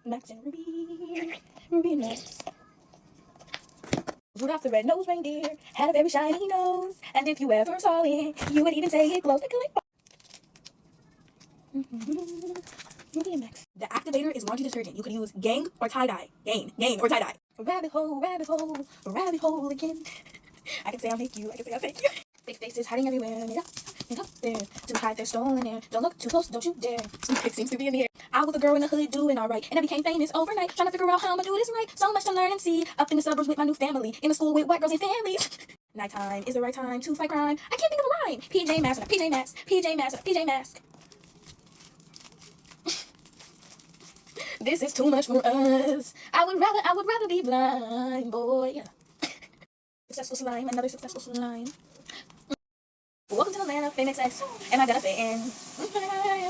Max and Ruby. Ruby and Max. Rudolph the red-nosed reindeer had a very shiny nose, and if you ever saw it, you would even say it glows like a light bulb. Ruby and Max. The activator is laundry detergent. You could use gang or tie-dye. Gain or tie-dye. Rabbit hole again. I can say I'll make you. I can say I'll take you. Big faces hiding everywhere. And up there to hide their stolen air. Don't look too close, don't you dare. It seems to be in the air. I was a girl in the hood doing alright, and I became famous overnight, trying to figure out how I'ma do this right. So much to learn and see. Up in the suburbs with my new family, in the school with white girls and families. Nighttime is the right time to fight crime. I can't think of a rhyme. PJ Masks, PJ Masks, PJ Masks, PJ Masks. This is too much for us. I would rather be blind, boy. Successful slime, another successful slime. Welcome to the land of famous X, and I got a fan. For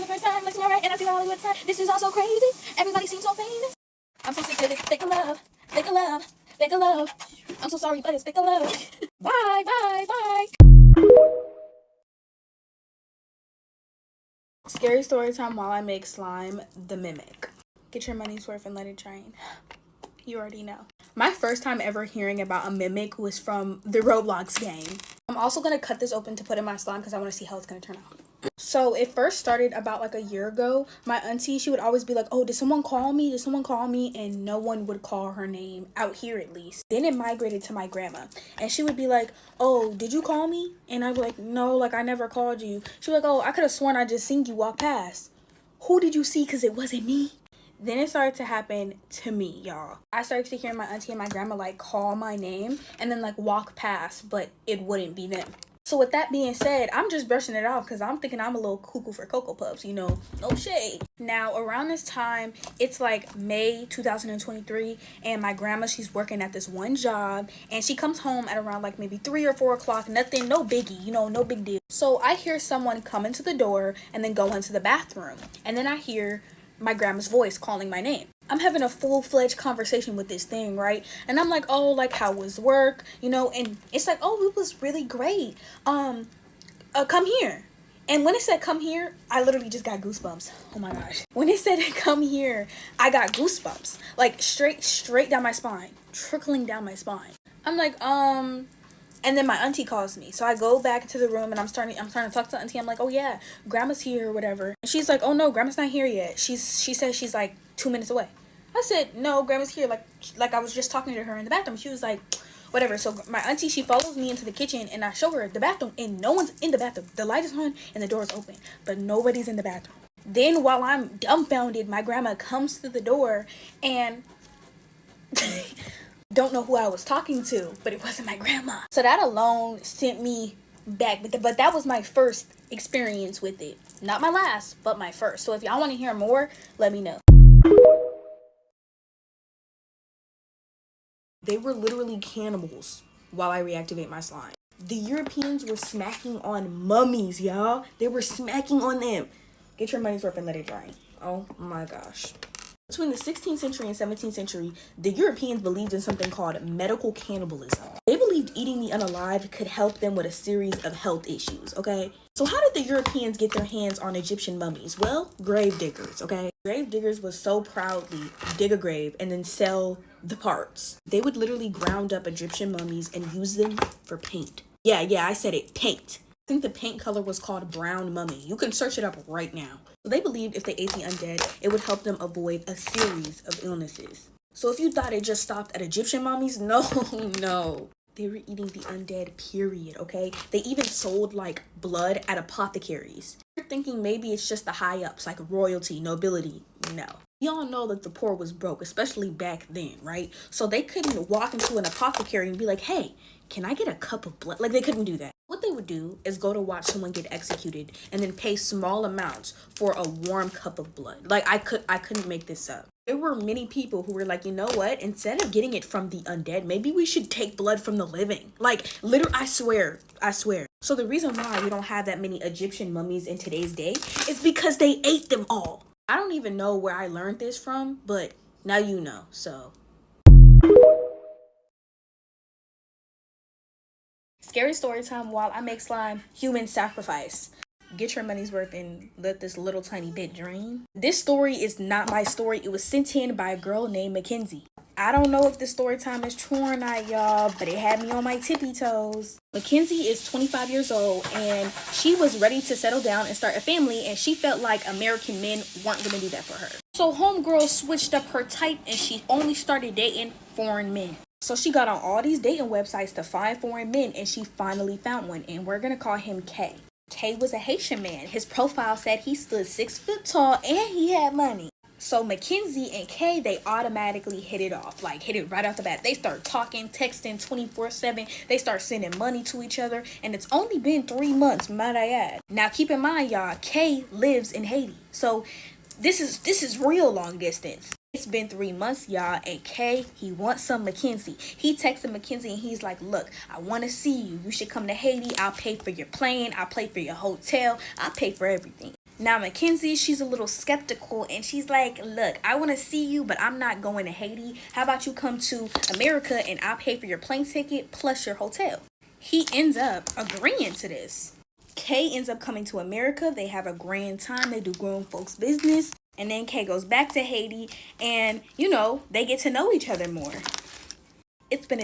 the first time, looks alright, and I feel Hollywood side. This is all so crazy. Everybody seems so famous. I'm so sick of this fake love, fake love, fake love. I'm so sorry, but it's fake love. Bye, bye, bye. Scary story time while I make slime, the mimic. Get your money's worth and let it drain. You already know. My first time ever hearing about a mimic was from the Roblox game. I'm also going to cut this open to put in my slime because I want to see how it's going to turn out. So it first started about like a year ago. My auntie, she would always be like, oh, did someone call me? Did someone call me? And no one would call her name, out here at least. Then it migrated to my grandma. And she would be like, oh, did you call me? And I'd be like, no, like I never called you. She'd be like, oh, I could have sworn I just seen you walk past. Who did you see? Because it wasn't me. Then it started to happen to me, y'all. I started to hear my auntie and my grandma like call my name and then like walk past, but it wouldn't be them. So with that being said, I'm just brushing it off because I'm thinking I'm a little cuckoo for Cocoa Puffs, you know, no shade. Now around this time, it's like May 2023, and my grandma, she's working at this one job, and she comes home at around like maybe 3 or 4 o'clock, nothing, no biggie, you know, no big deal. So I hear someone come into the door and then go into the bathroom, and then I hear my grandma's voice calling my name. I'm having a full-fledged conversation with this thing, right? And I'm like, oh, like, how was work? You know, and it's like, oh, it was really great. Come here. And when it said come here, I literally just got goosebumps. Oh my gosh. When it said come here, I got goosebumps. Like, straight down my spine. Trickling down my spine. I'm like, and then my auntie calls me. So I go back into the room and I'm starting to talk to auntie. I'm like, oh yeah, grandma's here or whatever. And she's like, oh no, grandma's not here yet. She says she's like 2 minutes away. I said, no, grandma's here. Like I was just talking to her in the bathroom. She was like, whatever. So my auntie, she follows me into the kitchen and I show her the bathroom and no one's in the bathroom. The light is on and the door is open, but nobody's in the bathroom. Then while I'm dumbfounded, my grandma comes to the door and don't know who I was talking to, but it wasn't my grandma. So that alone sent me back, but that was my first experience with it. Not my last, but my first. So if y'all want to hear more, let me know. They were literally cannibals while I reactivate my slime. The Europeans were smacking on mummies, y'all. They were smacking on them. Get your money's worth and let it dry. Oh my gosh. Between the 16th century and 17th century, the Europeans believed in something called medical cannibalism. They believed eating the unalive could help them with a series of health issues, okay? So how did the Europeans get their hands on Egyptian mummies? Well, grave diggers, okay? Grave diggers would so proudly dig a grave and then sell the parts. They would literally ground up Egyptian mummies and use them for paint. Yeah, I said it, paint. I think the paint color was called brown mummy. You can search it up right now. They believed if they ate the undead, it would help them avoid a series of illnesses. So if you thought it just stopped at Egyptian mummies, no. They were eating the undead, period, okay? They even sold, like, blood at apothecaries. You're thinking maybe it's just the high-ups, like royalty, nobility. No. We all know that the poor was broke, especially back then, right? So they couldn't walk into an apothecary and be like, hey, can I get a cup of blood? Like, they couldn't do that. What they would do is go to watch someone get executed and then pay small amounts for a warm cup of blood. Like, I couldn't make this up. There were many people who were like, you know what? Instead of getting it from the undead, maybe we should take blood from the living. Like, literally, I swear. So the reason why we don't have that many Egyptian mummies in today's day is because they ate them all. I don't even know where I learned this from, but now you know, so. Scary story time while I make slime, human sacrifice. Get your money's worth and let this little tiny bit drain. This story is not my story. It was sent in by a girl named Mackenzie. I don't know if the story time is true or not, y'all, but it had me on my tippy toes. Mackenzie is 25 years old, and she was ready to settle down and start a family, and she felt like American men weren't going to do that for her. So homegirl switched up her type, and she only started dating foreign men. So she got on all these dating websites to find foreign men, and she finally found one, and we're going to call him K. K was a Haitian man. His profile said he stood 6 foot tall and he had money. So Mackenzie and Kay, they automatically hit it off, like hit it right off the bat. They start talking, texting 24/7. They start sending money to each other, and it's only been 3 months, might I add. Now keep in mind, y'all, Kay lives in Haiti, so this is real long distance. It's been 3 months, y'all, and Kay, he wants some Mackenzie. He texted Mackenzie and he's like, look, I want to see you. You should come to Haiti. I'll pay for your plane. I'll pay for your hotel. I'll pay for everything. Now, Mackenzie, she's a little skeptical, and she's like, look, I want to see you, but I'm not going to Haiti. How about you come to America, and I'll pay for your plane ticket plus your hotel? He ends up agreeing to this. Kay ends up coming to America. They have a grand time. They do grown folks business. And then Kay goes back to Haiti, and, you know, they get to know each other more. It's been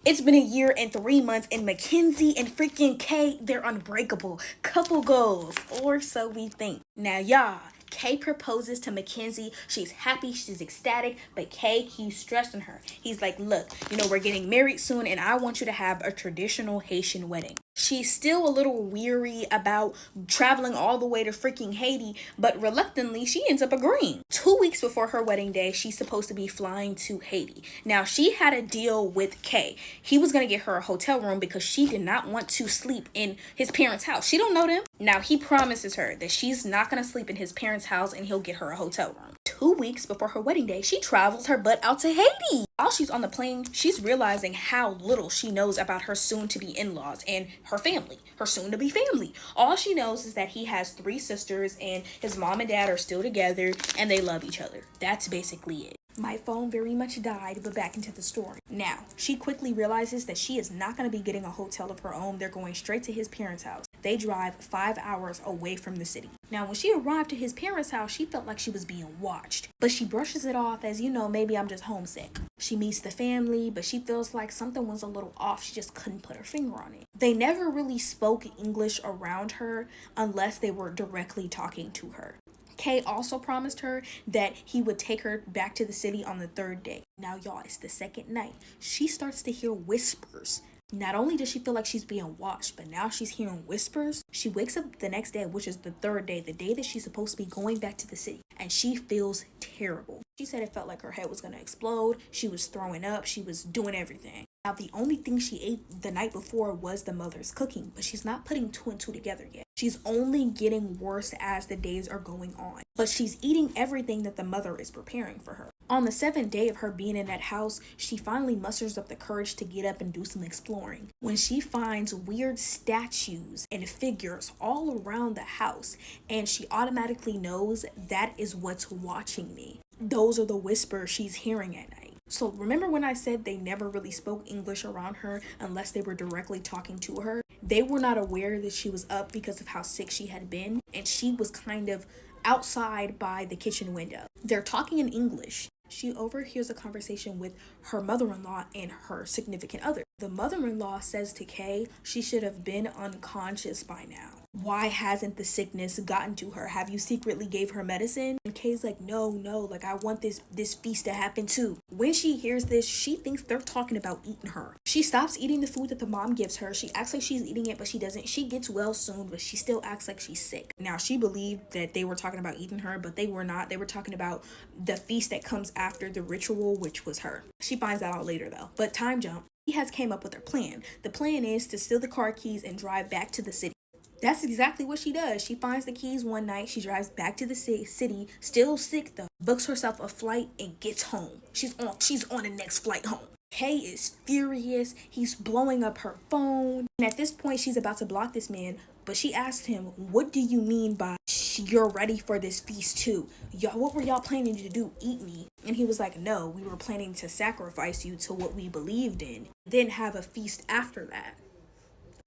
It's been a year and 3 months, and Mackenzie and freaking Kay, they're unbreakable. Couple goals, or so we think. Now, y'all, Kay proposes to Mackenzie. She's happy, she's ecstatic, but Kay keeps stressing her. He's like, look, you know, we're getting married soon, and I want you to have a traditional Haitian wedding. She's still a little weary about traveling all the way to freaking Haiti, but reluctantly, she ends up agreeing. 2 weeks before her wedding day, she's supposed to be flying to Haiti. Now, she had a deal with Kay. He was going to get her a hotel room because she did not want to sleep in his parents' house. She don't know them. Now, he promises her that she's not going to sleep in his parents' house, and he'll get her a hotel room. 2 weeks before her wedding day, she travels her butt out to Haiti. While she's on the plane, she's realizing how little she knows about her soon-to-be in-laws and her family, her soon-to-be family. All she knows is that he has 3 sisters, and his mom and dad are still together, and they love each other. That's basically it. My phone very much died, but back into the story. Now, she quickly realizes that she is not going to be getting a hotel of her own. They're going straight to his parents' house. They drive 5 hours away from the city. Now, when she arrived at his parents' house, she felt like she was being watched. But she brushes it off as, you know, maybe I'm just homesick. She meets the family, but she feels like something was a little off. She just couldn't put her finger on it. They never really spoke English around her unless they were directly talking to her. Kay also promised her that he would take her back to the city on the 3rd day. Now, y'all, it's the 2nd night. She starts to hear whispers. Not only does she feel like she's being watched, but now she's hearing whispers. She wakes up the next day, which is the 3rd day, the day that she's supposed to be going back to the city, and she feels terrible. She said it felt like her head was going to explode. She was throwing up. She was doing everything. Now, the only thing she ate the night before was the mother's cooking, but she's not putting 2 and 2 together yet. She's only getting worse as the days are going on, but she's eating everything that the mother is preparing for her. On the 7th day of her being in that house, she finally musters up the courage to get up and do some exploring. When she finds weird statues and figures all around the house, and she automatically knows that is what's watching me. Those are the whispers she's hearing at night. So remember when I said they never really spoke English around her unless they were directly talking to her? They were not aware that she was up because of how sick she had been, and she was kind of outside by the kitchen window. They're talking in English. She overhears a conversation with her mother-in-law and her significant other. The mother-in-law says to Kay she should have been unconscious by now. Why hasn't the sickness gotten to her? Have you secretly gave her medicine? And Kay's like, no, like I want this feast to happen too. When she hears this, she thinks they're talking about eating her. She stops eating the food that the mom gives her. She acts like she's eating it, but she doesn't. She gets well soon, but she still acts like she's sick. Now, she believed that they were talking about eating her, but they were not. They were talking about the feast that comes after the ritual, which was her. She finds that out later though. But time jump. He has came up with her plan. The plan is to steal the car keys and drive back to the city. That's exactly what she does. She finds the keys one night. She drives back to the city, still sick though, books herself a flight and gets home. She's on the next flight home. Kay is furious. He's blowing up her phone. And at this point, she's about to block this man, but she asked him, what do you mean by you're ready for this feast too? Y'all, what were y'all planning to do? Eat me? And he was like, no, we were planning to sacrifice you to what we believed in, then have a feast after that.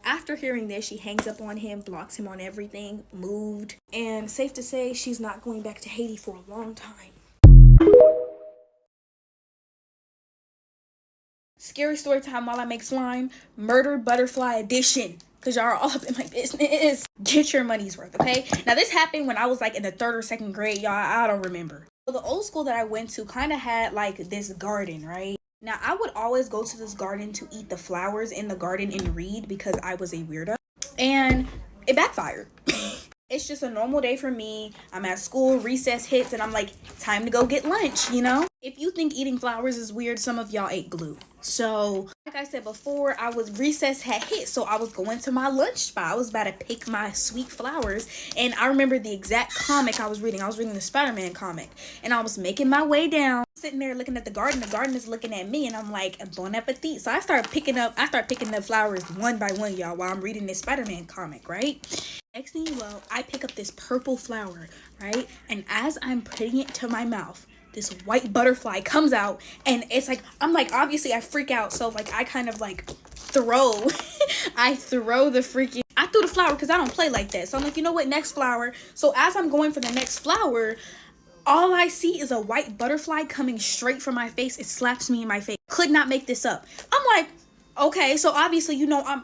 After hearing this, she hangs up on him, blocks him on everything, moved, and safe to say she's not going back to Haiti for a long time. Scary story time while I make slime, Murdered Butterfly Edition. Cause y'all are all up in my business. Get your money's worth, okay? Now this happened when I was like in the 3rd or 2nd grade, y'all. I don't remember. So the old school that I went to kind of had like this garden, right? Now I would always go to this garden to eat the flowers in the garden and read because I was a weirdo. And it backfired. It's just a normal day for me. I'm at school, recess hits, and I'm like, time to go get lunch, you know? If you think eating flowers is weird, some of y'all ate glue. So, like I said before, recess had hit, so I was going to my lunch spot. I was about to pick my sweet flowers, and I remember the exact comic I was reading. I was reading the Spider-Man comic, and I was making my way down, sitting there looking at the garden. The garden is looking at me, and I'm like, bon appetit. So I start picking up flowers one by one, y'all, while I'm reading this Spider-Man comic, right? Next thing you know, I pick up this purple flower, right? And as I'm putting it to my mouth, this white butterfly comes out, and it's like, I'm like, obviously I freak out. So like, I kind of like throw, I threw the flower because I don't play like that. So I'm like, you know what, next flower. So as I'm going for the next flower, all I see is a white butterfly coming straight from my face. It slaps me in my face. Could not make this up. I'm like, okay, so obviously, I'm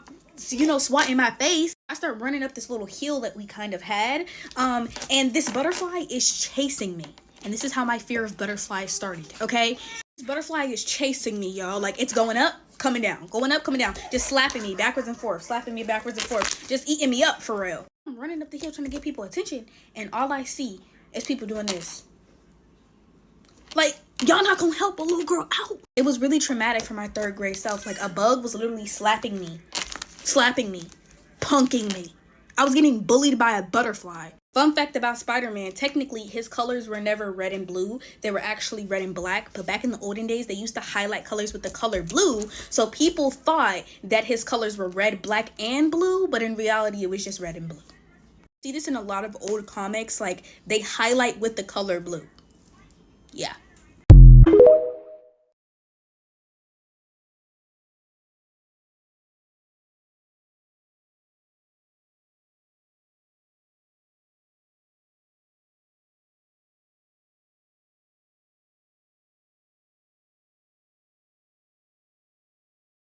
swatting my face. I start running up this little hill that we kind of had. And this butterfly is chasing me. And this is how my fear of butterflies started, okay? This butterfly is chasing me, y'all. Like, it's going up, coming down, going up, coming down. Just slapping me backwards and forth, slapping me backwards and forth. Just eating me up, for real. I'm running up the hill trying to get people attention. And all I see is people doing this. Like, y'all not gonna help a little girl out. It was really traumatic for my 3rd grade self. Like, a bug was literally slapping me, punking me. I was getting bullied by a butterfly. Fun fact about Spider-Man, technically his colors were never red and blue. They were actually red and black. But back in the olden days, they used to highlight colors with the color blue. So people thought that his colors were red, black, and blue. But in reality, it was just red and blue. See this in a lot of old comics. Like, they highlight with the color blue. Yeah.